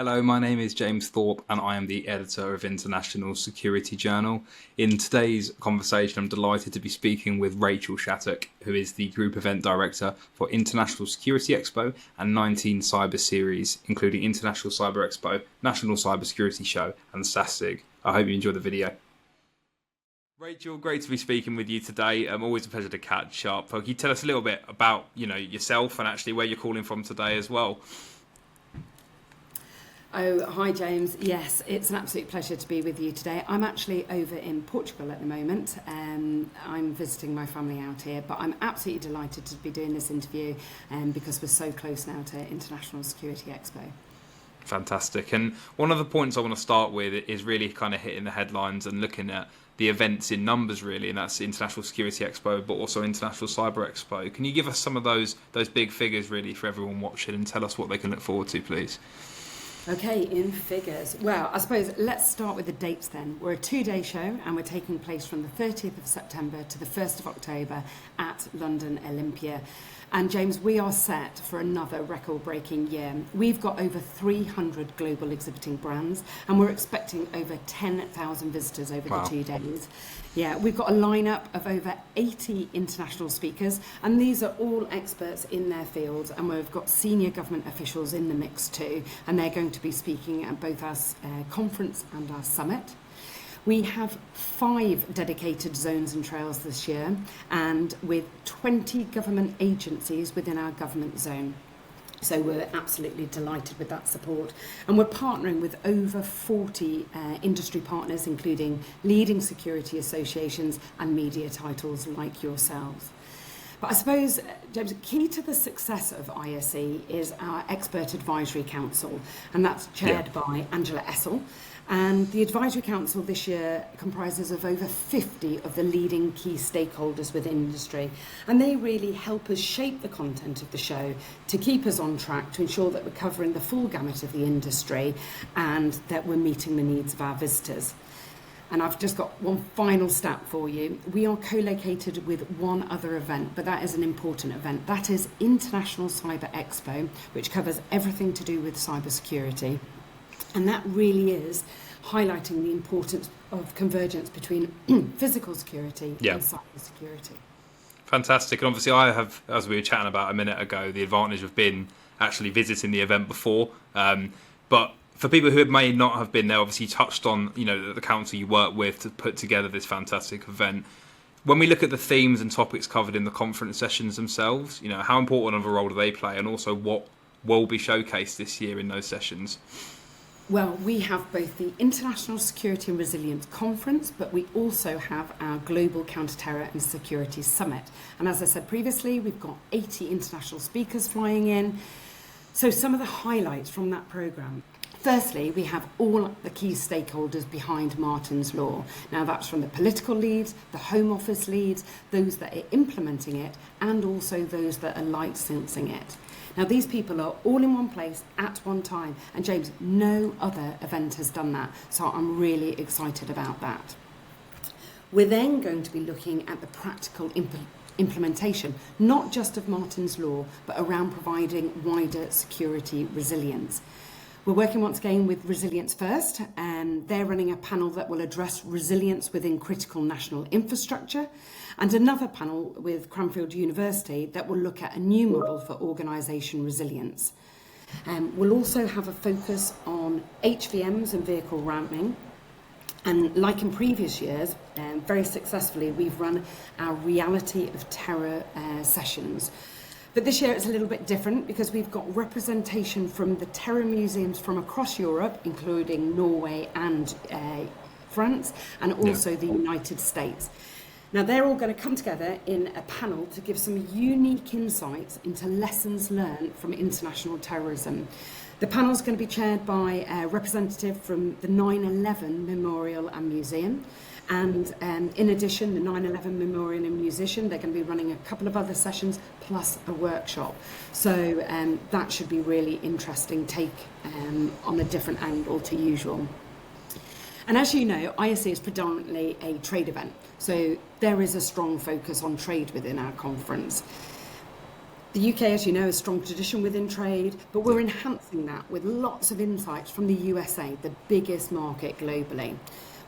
Hello, my name is James Thorpe and I am the editor of International Security Journal. In today's conversation, I'm delighted to be speaking with Rachael Shattock, who is the Group Event Director for International Security Expo and 19 Cyber Series, including International Cyber Expo, National Cyber Security Show and SASIG. I hope you enjoy the video. Rachael, great to be speaking with you today. Always a pleasure to catch up. Can you tell us a little bit about yourself and actually where you're calling from today as well? Oh, hi James. Yes, it's an absolute pleasure to be with you today. I'm actually over in Portugal at the moment. I'm visiting my family out here, but I'm absolutely delighted to be doing this interview because we're so close now to International Security Expo. Fantastic. And one of the points I want to start with is really kind of hitting the headlines and looking at the events in numbers really, and that's International Security Expo, but also International Cyber Expo. Can you give us some of those big figures really for everyone watching and tell us what they can look forward to, please? Okay, in figures. Well, I suppose let's start with the dates then. We're a 2-day show and we're taking place from the 30th of September to the 1st of October at London Olympia. And James, we are set for another record-breaking year. We've got over 300 global exhibiting brands and we're expecting over 10,000 visitors over the 2 days. Yeah, we've got a lineup of over 80 international speakers and these are all experts in their fields, and we've got senior government officials in the mix too, and they're going to be speaking at both our conference and our summit. We have 5 dedicated zones and trails this year, and with 20 government agencies within our government zone. So we're absolutely delighted with that support. And we're partnering with over 40 industry partners, including leading security associations and media titles like yourselves. But I suppose, James, key to the success of ISE is our Expert Advisory Council, and that's chaired by Angela Essel. And the Advisory Council this year comprises of over 50 of the leading key stakeholders within industry. And they really help us shape the content of the show to keep us on track, to ensure that we're covering the full gamut of the industry and that we're meeting the needs of our visitors. And I've just got one final stat for you. We are co-located with one other event, but that is an important event. That is International Cyber Expo, which covers everything to do with cybersecurity. And that really is highlighting the importance of convergence between physical security and cyber security. Fantastic. And obviously I have, as we were chatting about a minute ago, the advantage of being actually visiting the event before. But for people who may not have been there, obviously you touched on, the council you work with to put together this fantastic event. When we look at the themes and topics covered in the conference sessions themselves, how important of a role do they play, and also what will be showcased this year in those sessions? Well, we have both the International Security and Resilience Conference, but we also have our Global Counter-Terror and Security Summit. And as I said previously, we've got 80 international speakers flying in. So some of the highlights from that programme. Firstly, we have all the key stakeholders behind Martin's Law. Now that's from the political leads, the Home Office leads, those that are implementing it, and also those that are licensing it. Now these people are all in one place at one time, and James, no other event has done that, so I'm really excited about that. We're then going to be looking at the practical implementation, not just of Martin's Law, but around providing wider security resilience. We're working once again with Resilience First, and they're running a panel that will address resilience within critical national infrastructure, and another panel with Cranfield University that will look at a new model for organisation resilience. We'll also have a focus on HVMs and vehicle ramming. And like in previous years, very successfully, we've run our Reality of Terror sessions. But this year it's a little bit different because we've got representation from the terror museums from across Europe, including Norway and France, and also the United States. Now they're all going to come together in a panel to give some unique insights into lessons learned from international terrorism. The panel is going to be chaired by a representative from the 9/11 Memorial and Museum. And in addition, the 9/11 Memorial and Museum, they're going to be running a couple of other sessions plus a workshop. So that should be really interesting take on a different angle to usual. And as you know, ISE is predominantly a trade event. So there is a strong focus on trade within our conference. The UK, as you know, has a strong tradition within trade, but we're enhancing that with lots of insights from the USA, the biggest market globally.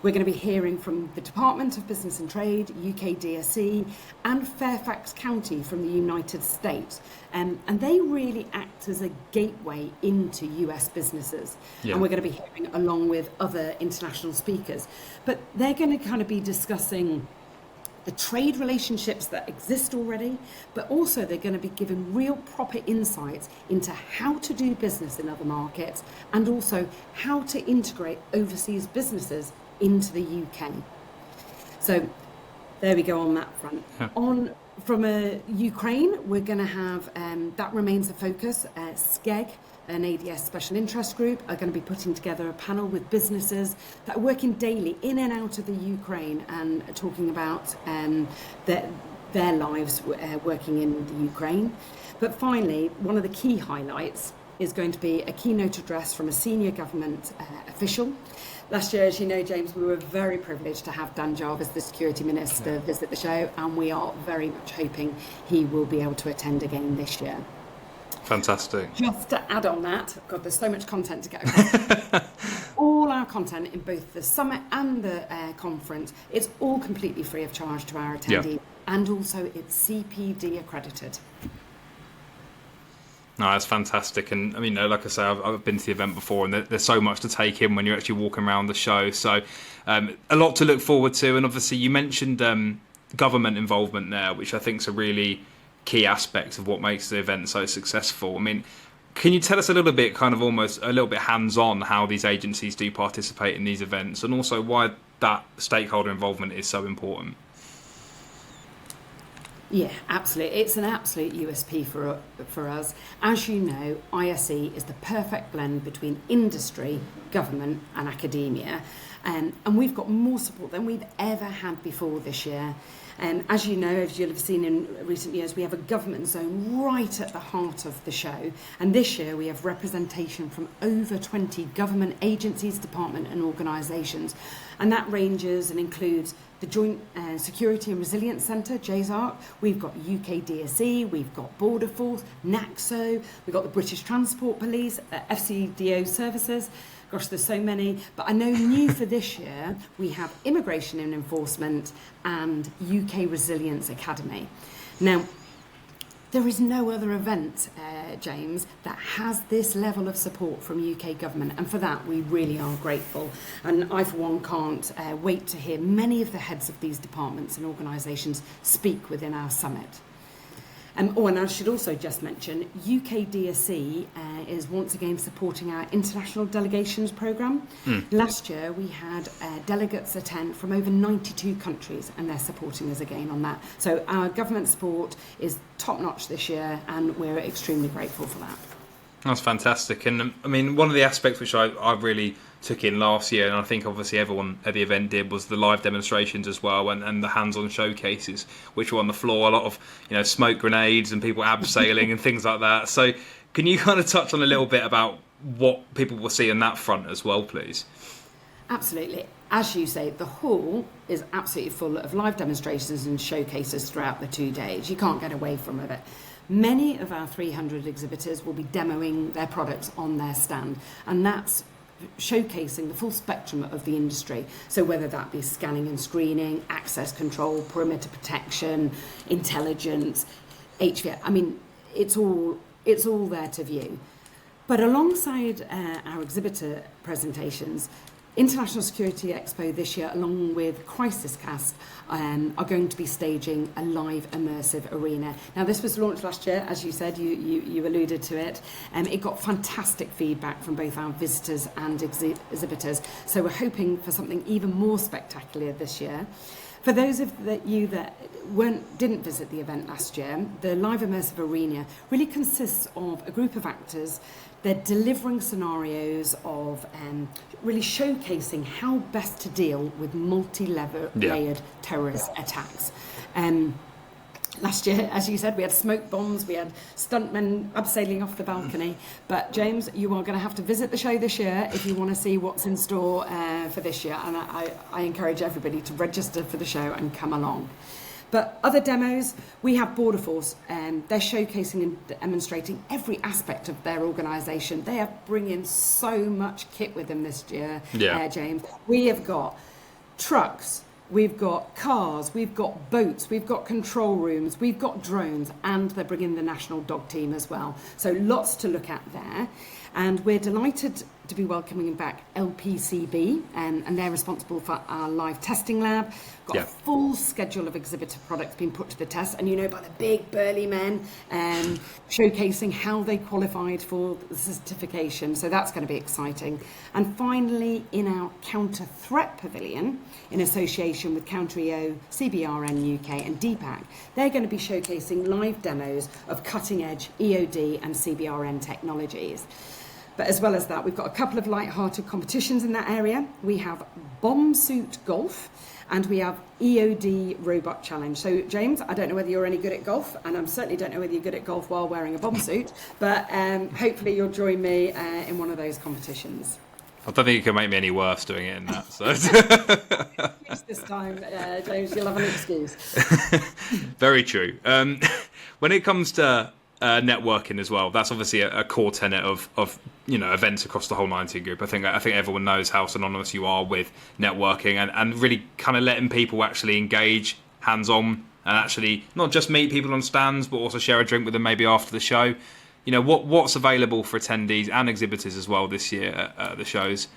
We're going to be hearing from the Department of Business and Trade, UK DSE, and Fairfax County from the United States. And they really act as a gateway into US businesses. Yeah. And we're going to be hearing along with other international speakers. But they're going to kind of be discussing the trade relationships that exist already, but also they're going to be giving real proper insights into how to do business in other markets and also how to integrate overseas businesses into the UK. So there we go on that front. Yeah. From Ukraine, we're going to have, that remains a focus, SKEG, an ADS special interest group, are going to be putting together a panel with businesses that are working daily in and out of the Ukraine and talking about their lives working in the Ukraine. But finally, one of the key highlights is going to be a keynote address from a senior government official. Last year, as you know, James, we were very privileged to have Dan Jarvis, the Security Minister, visit the show, and we are very much hoping he will be able to attend again this year. Fantastic. Just to add on that, God, there's so much content to go. All our content in both the summit and the conference, it's all completely free of charge to our attendees, and also it's CPD accredited. No, that's fantastic. And I mean, like I say, I've been to the event before, and there's so much to take in when you're actually walking around the show. So a lot to look forward to. And obviously you mentioned government involvement there, which I think is a really key aspect of what makes the event so successful. I mean, can you tell us a little bit, kind of almost a little bit hands-on, how these agencies do participate in these events, and also why that stakeholder involvement is so important? Yeah, absolutely. It's an absolute USP for us. As you know, ISE is the perfect blend between industry, government and academia. And we've got more support than we've ever had before this year. As you know, as you'll have seen in recent years, we have a government zone right at the heart of the show. And this year we have representation from over 20 government agencies, departments and organisations. And that ranges and includes the Joint Security and Resilience Centre, JSARC. We've got UK DSE, we've got Border Force, NACSO, we've got the British Transport Police, FCDO services. Gosh, there's so many. But I know new for this year, we have Immigration and Enforcement and UK Resilience Academy. Now, there is no other event, James, that has this level of support from UK government, and for that we really are grateful. And I, for one, can't wait to hear many of the heads of these departments and organisations speak within our summit. And I should also just mention, UK DSE is once again supporting our international delegations programme. Last year we had delegates attend from over 92 countries, and they're supporting us again on that. So our government support is top notch this year, and we're extremely grateful for that. That's fantastic. And I mean, one of the aspects which I really took in last year, and I think obviously everyone at the event did, was the live demonstrations as well, and the hands-on showcases which were on the floor. A lot of smoke grenades and people abseiling and things like that. So can you kind of touch on a little bit about what people will see on that front as well, please? Absolutely. As you say, the hall is absolutely full of live demonstrations and showcases throughout the 2 days. You can't get away from it. Many of our 300 exhibitors will be demoing their products on their stand, and that's showcasing the full spectrum of the industry. So whether that be scanning and screening, access control, perimeter protection, intelligence, HVAC, I mean, it's all there to view. But alongside our exhibitor presentations, International Security Expo this year, along with CrisisCast, are going to be staging a live immersive arena. Now, this was launched last year, as you said, you alluded to it. It got fantastic feedback from both our visitors and exhibitors, so we're hoping for something even more spectacular this year. For those of you that didn't visit the event last year, the live immersive arena really consists of a group of actors. They're delivering scenarios of really showcasing how best to deal with multi-layered terrorist attacks. Last year, as you said, we had smoke bombs, we had stuntmen abseiling off the balcony. But James, you are going to have to visit the show this year if you want to see what's in store for this year. And I encourage everybody to register for the show and come along. But other demos, we have Border Force, and they're showcasing and demonstrating every aspect of their organisation. They are bringing so much kit with them this year, James. We have got trucks, we've got cars, we've got boats, we've got control rooms, we've got drones, and they're bringing the national dog team as well. So lots to look at there. And we're delighted to be welcoming back LPCB, and they're responsible for our live testing lab. Got a full schedule of exhibitor products being put to the test, and by the big burly men, showcasing how they qualified for the certification. So that's going to be exciting. And finally, in our Counter Threat Pavilion, in association with Counter EO, CBRN UK and DPAC, they're going to be showcasing live demos of cutting-edge EOD and CBRN technologies. But as well as that, we've got a couple of light-hearted competitions in that area. We have Bomb Suit Golf, and we have EOD Robot Challenge. So, James, I don't know whether you're any good at golf, and I certainly don't know whether you're good at golf while wearing a bomb suit, but hopefully you'll join me in one of those competitions. I don't think you can make me any worse doing it in that. So. This time, James, you'll have an excuse. Very true. When it comes to networking as well, that's obviously a core tenet of events across the whole 19 group. I think everyone knows how synonymous you are with networking and really kind of letting people actually engage hands-on and actually not just meet people on stands but also share a drink with them maybe after the show. What's available for attendees and exhibitors as well this year at the shows?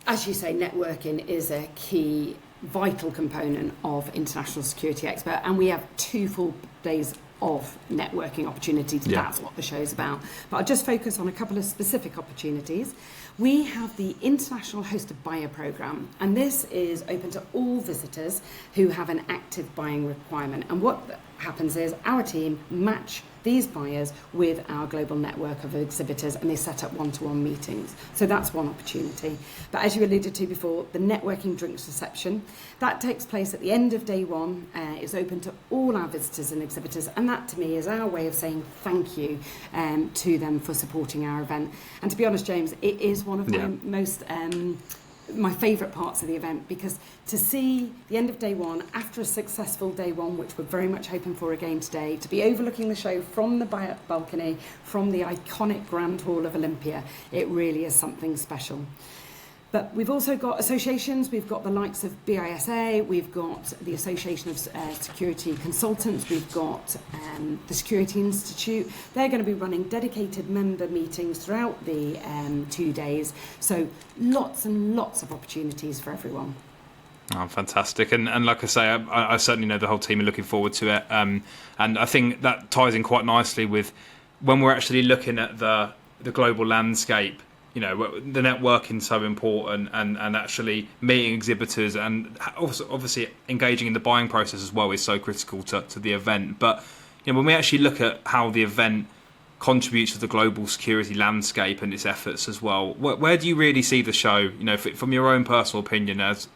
As you say, networking is a key vital component of International Security Expo, and we have 2 full days of networking opportunities. That's what the show's about. But I'll just focus on a couple of specific opportunities. We have the International Hosted Buyer Programme, and this is open to all visitors who have an active buying requirement. And what happens is our team match these buyers with our global network of exhibitors, and they set up one-to-one meetings. So that's one opportunity. But as you alluded to before, the networking drinks reception, that takes place at the end of day one. It's open to all our visitors and exhibitors, and that to me is our way of saying thank you to them for supporting our event. And to be honest, James, it is one of my most my favourite parts of the event, because to see the end of day one after a successful day one, which we're very much hoping for again today, to be overlooking the show from the balcony from the iconic Grand Hall of Olympia, it really is something special. But we've also got associations. We've got the likes of BISA, we've got the Association of Security Consultants, we've got the Security Institute. They're going to be running dedicated member meetings throughout the 2 days. So lots and lots of opportunities for everyone. Oh, fantastic. And like I say, I certainly know the whole team are looking forward to it. And I think that ties in quite nicely with when we're actually looking at the global landscape. The networking so important, and actually meeting exhibitors and also obviously engaging in the buying process as well is so critical to the event. But when we actually look at how the event contributes to the global security landscape and its efforts as well, where do you really see the show? From your own personal opinion, as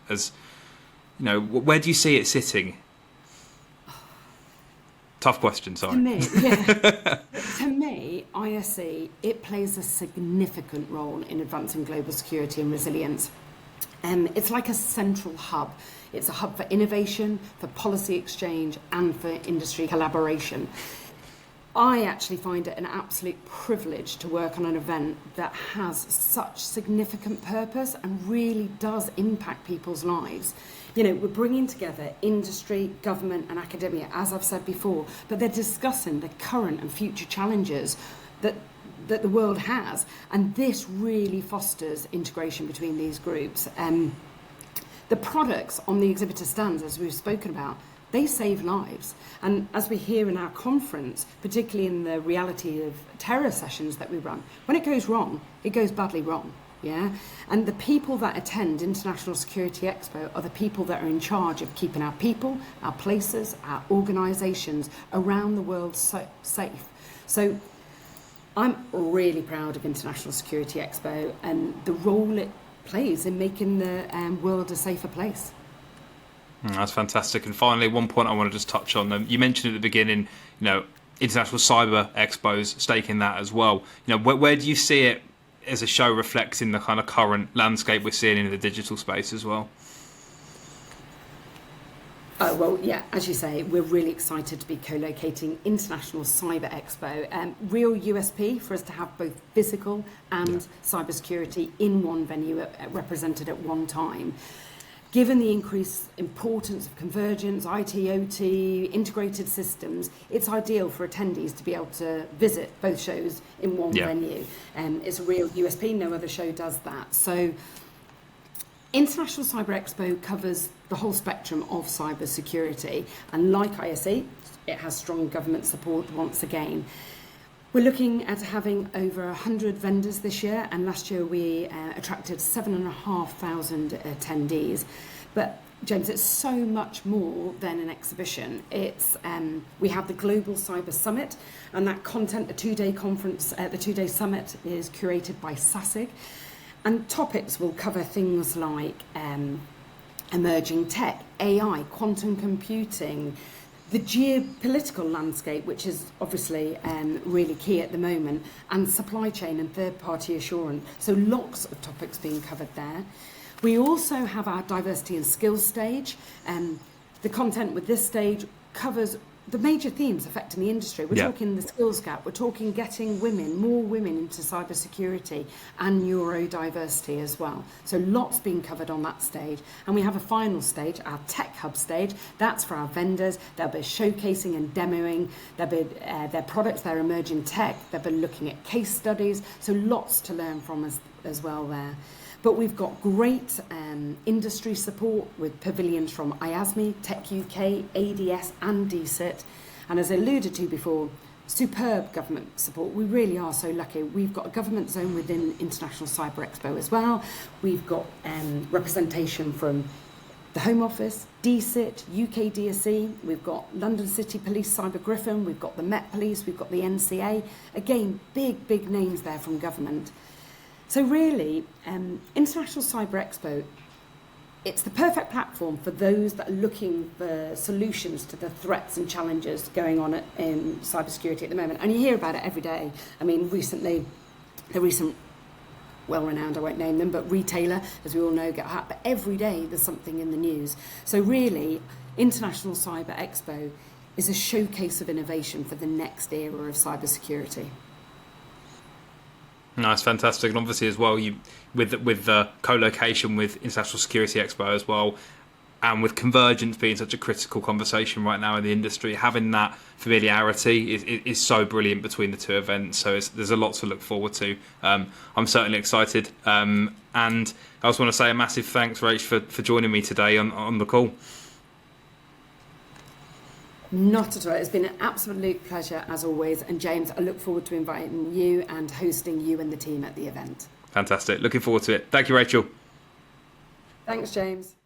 where do you see it sitting? Tough question, sorry. To me, ISE, it plays a significant role in advancing global security and resilience. It's like a central hub. It's a hub for innovation, for policy exchange, and for industry collaboration. I actually find it an absolute privilege to work on an event that has such significant purpose and really does impact people's lives. We're bringing together industry, government and academia, as I've said before, but they're discussing the current and future challenges that the world has, and this really fosters integration between these groups. The products on the exhibitor stands, as we've spoken about, they save lives. And as we hear in our conference, particularly in the reality of terror sessions that we run, when it goes wrong, it goes badly wrong. Yeah, and the people that attend International Security Expo are the people that are in charge of keeping our people, our places, our organisations around the world safe. So I'm really proud of International Security Expo and the role it plays in making the world a safer place. That's fantastic. And finally, one point I want to just touch on. You mentioned at the beginning, International Cyber Expo's stake in that as well. Where do you see it as a show reflecting the kind of current landscape we're seeing in the digital space as well? Oh, well, yeah, as you say, we're really excited to be co-locating International Cyber Expo. Real USP for us to have both physical and cybersecurity in one venue represented at one time. Given the increased importance of convergence, IT, OT, integrated systems, it's ideal for attendees to be able to visit both shows in one venue. It's a real USP, no other show does that. So International Cyber Expo covers the whole spectrum of cyber security, and like ISE, it has strong government support once again. We're looking at having over 100 vendors this year, and last year we attracted 7,500 attendees. But James, it's so much more than an exhibition. It's we have the Global Cyber Summit, and that content, the two-day conference, the two-day summit is curated by SASIG. And topics will cover things like emerging tech, AI, quantum computing, the geopolitical landscape, which is obviously really key at the moment, and supply chain and third-party assurance. So lots of topics being covered there. We also have our diversity and skills stage. The content with this stage covers the major themes affecting the industry. We're talking the skills gap, we're talking getting more women into cybersecurity and neurodiversity as well. So lots being covered on that stage. And we have a final stage, our Tech Hub stage. That's for our vendors. They'll be showcasing and demoing their products, their emerging tech. They'll be looking at case studies. So lots to learn from as well there. But we've got great industry support with pavilions from IASME, Tech UK, ADS and DCIT. And as I alluded to before, superb government support. We really are so lucky. We've got a government zone within International Cyber Expo as well. We've got representation from the Home Office, DCIT, UK DSE. We've got London City Police Cyber Griffin. We've got the Met Police. We've got the NCA. Again, big names there from government. So really, International Cyber Expo, it's the perfect platform for those that are looking for solutions to the threats and challenges going on in cybersecurity at the moment. And you hear about it every day. I mean, recently, the recent well-renowned, I won't name them, but retailer, as we all know, get hacked. But every day there's something in the news. So really, International Cyber Expo is a showcase of innovation for the next era of cybersecurity. No, it's fantastic, and obviously as well, you with the co-location with International Security Expo as well, and with convergence being such a critical conversation right now in the industry, having that familiarity is so brilliant between the two events. So there's a lot to look forward to. I'm certainly excited, and I just want to say a massive thanks, Rach, for joining me today on the call. Not at all. It's been an absolute pleasure as always. And James, I look forward to inviting you and hosting you and the team at the event. Fantastic. Looking forward to it. Thank you, Rachael. Thanks, James.